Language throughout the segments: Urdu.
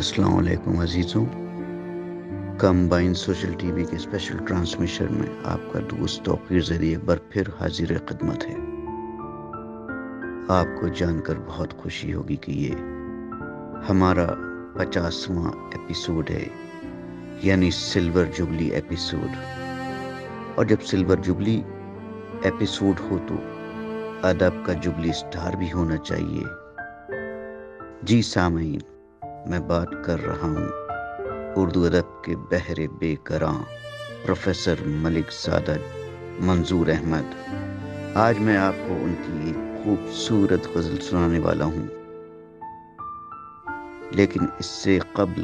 السلام علیکم عزیزوں، کمبائن سوشل ٹی وی کے اسپیشل ٹرانسمیشن میں آپ کا دوست توقیر ذریعے بار پھر حاضر خدمت ہے۔ آپ کو جان کر بہت خوشی ہوگی کہ یہ ہمارا 50واں ایپیسوڈ ہے، یعنی سلور جوبلی ایپیسوڈ۔ اور جب سلور جوبلی ایپیسوڈ ہو تو ادب کا جوبلی سٹار بھی ہونا چاہیے۔ جی سامعین، میں بات کر رہا ہوں اردو ادب کے بحر بے کراں پروفیسر ملک زادہ منظور احمد۔ آج میں آپ کو ان کی ایک خوبصورت غزل سنانے والا ہوں، لیکن اس سے قبل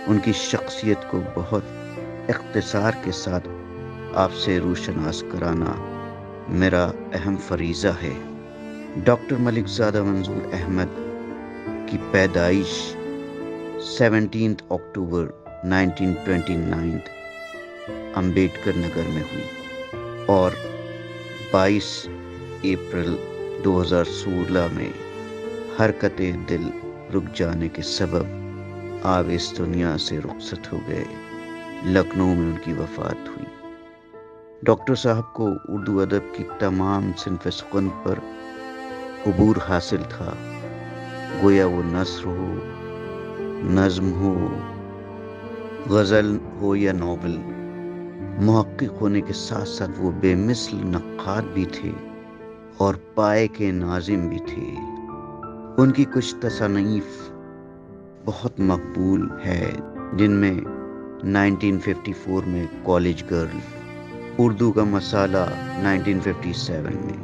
ان کی شخصیت کو بہت اختصار کے ساتھ آپ سے روشناس کرانا میرا اہم فریضہ ہے۔ ڈاکٹر ملک زادہ منظور احمد کی پیدائش 17 اکتوبر 1929 امبیڈکر نگر میں ہوئی اور 22 اپریل 2016 میں حرکت دل رک جانے کے سبب آپ اس دنیا سے رخصت ہو گئے۔ لکھنؤ میں ان کی وفات ہوئی۔ ڈاکٹر صاحب کو اردو ادب کی تمام صنف سخن پر عبور حاصل تھا، گویا وہ نثر ہو، نظم ہو، غزل ہو یا ناول۔ محقق ہونے کے ساتھ ساتھ وہ بے مثل نقاد بھی تھے اور پائے کے ناظم بھی تھے۔ ان کی کچھ تصانیف بہت مقبول ہے، جن میں 1954 میں کالج گرل، اردو کا مسالہ 1957 میں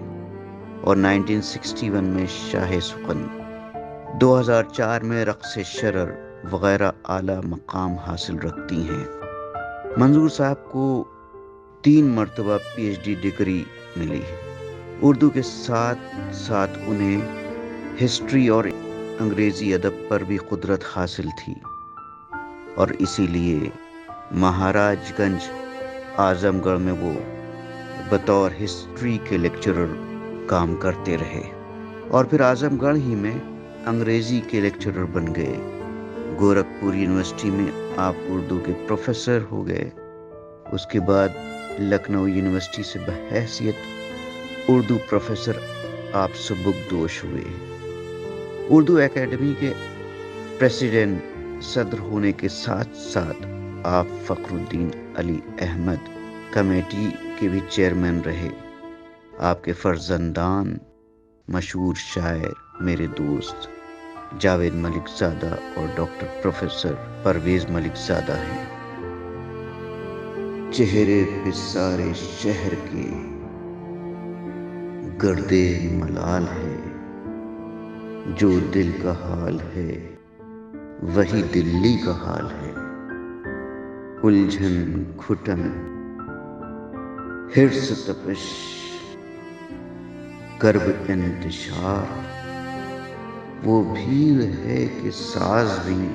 اور 1961 میں شاہ سخن، 2004 میں رقص شرر وغیرہ اعلیٰ مقام حاصل رکھتی ہیں۔ منظور صاحب کو 3 مرتبہ PhD ڈگری ملی۔ اردو کے ساتھ ساتھ انہیں ہسٹری اور انگریزی ادب پر بھی قدرت حاصل تھی، اور اسی لیے مہاراج گنج اعظم گڑھ میں وہ بطور ہسٹری کے لیکچرر کام کرتے رہے اور پھر اعظم گڑھ ہی میں انگریزی کے لیکچرر بن گئے۔ گورکھپور یونیورسٹی میں آپ اردو کے پروفیسر ہو گئے۔ اس کے بعد لکھنؤ یونیورسٹی سے بحیثیت اردو پروفیسر آپ سبکدوش ہوئے۔ اردو اکیڈمی کے پریزیڈنٹ صدر ہونے کے ساتھ ساتھ آپ فخر الدین علی احمد کمیٹی کے بھی چیئرمین رہے۔ آپ کے فرزندان مشہور شاعر میرے دوست جاوید ملک زادہ اور ڈاکٹر پروفیسر پرویز ملک زادہ ہیں۔ چہرے پہ سارے شہر کے گردے ملال ہے، جو دل کا حال ہے وہی دلی کا حال ہے۔ الجھن گھٹن حرص تپش کرب انتشار، وہ بھیڑ ہے کہ ساز بھی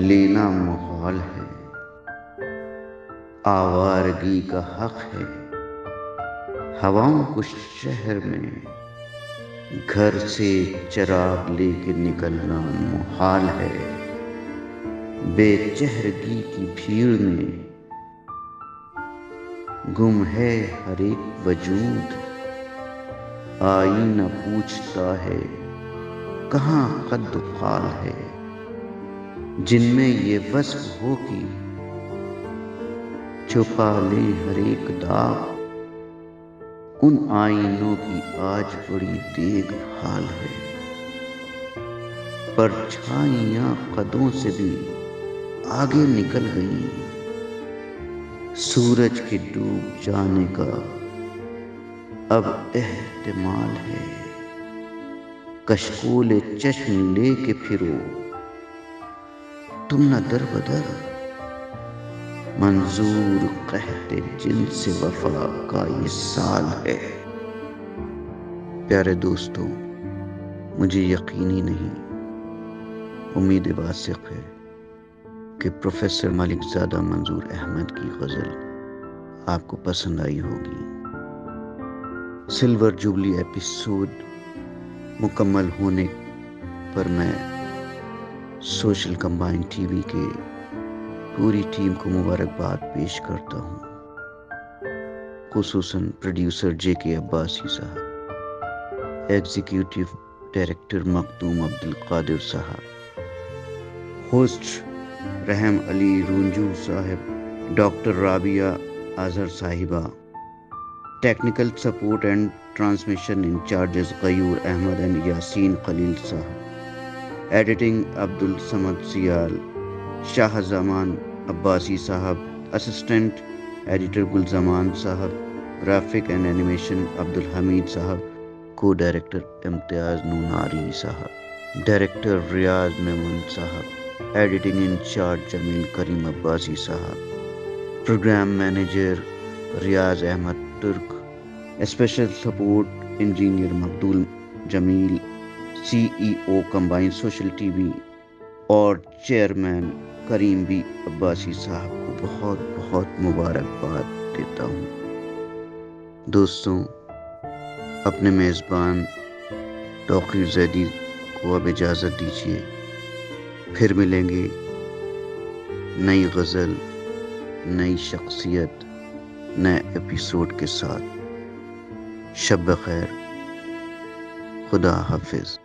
لینا محال ہے۔ آوارگی کا حق ہے ہواؤں کو شہر میں، گھر سے چراغ لے کے نکلنا محال ہے۔ بے چہرگی کی بھیڑ میں گم ہے ہر ایک وجود، آئینہ پوچھتا ہے کہاں قد و خال ہے۔ جن میں یہ وصف ہو کہ چھپا لے ہر ایک داغ، ان آئینوں کی آج بڑی دیکھ بھال ہے۔ پرچھائیاں قدوں سے بھی آگے نکل گئیں، سورج کے ڈوب جانے کا اب احتمال ہے۔ کشکول چشم لے کے پھرو تم نہ در بدر، منظور قحط جن سے وفا کا یہ سال ہے۔ پیارے دوستو، مجھے یقینی نہیں، امید واثق ہے کہ پروفیسر ملک زادہ منظور احمد کی غزل آپ کو پسند آئی ہوگی۔ سلور جوبلی ایپیسوڈ مکمل ہونے پر میں سوشل کمبائن ٹی وی کے پوری ٹیم کو مبارکباد پیش کرتا ہوں، خصوصاً پروڈیوسر جے کے عباسی صاحب، ایگزیکٹو ڈائریکٹر مختوم عبدالقادر صاحب، ہوسٹ رحم علی رونجو صاحب، ڈاکٹر رابعہ اظہر صاحبہ، technical support and transmission in-charges Ghayoor Ahmad and Yasin خلیل صاحب، ایڈیٹنگ عبدالصمد سیال، شاہ زمان عباسی صاحب، اسسٹنٹ ایڈیٹر گلزمان صاحب، گرافک اینڈ اینیمیشن عبدالحمید صاحب، کو ڈائریکٹر امتیاز نوناری صاحب، ڈائریکٹر ریاض میمن صاحب، ایڈیٹنگ انچارج جمیل کریم عباسی صاحب، پروگرام مینیجر ریاض احمد ترک، اسپیشل سپورٹ انجینئر مقدول جمیل، سی ای او کمبائن سوشل ٹی وی اور چیئرمین کریم بی عباسی صاحب کو بہت بہت مبارکباد دیتا ہوں۔ دوستوں، اپنے میزبان توقیر زیدی کو اب اجازت دیجیے، پھر ملیں گے نئی غزل، نئی شخصیت، نئے ایپیسوڈ کے ساتھ۔ شب بخیر، خدا حافظ۔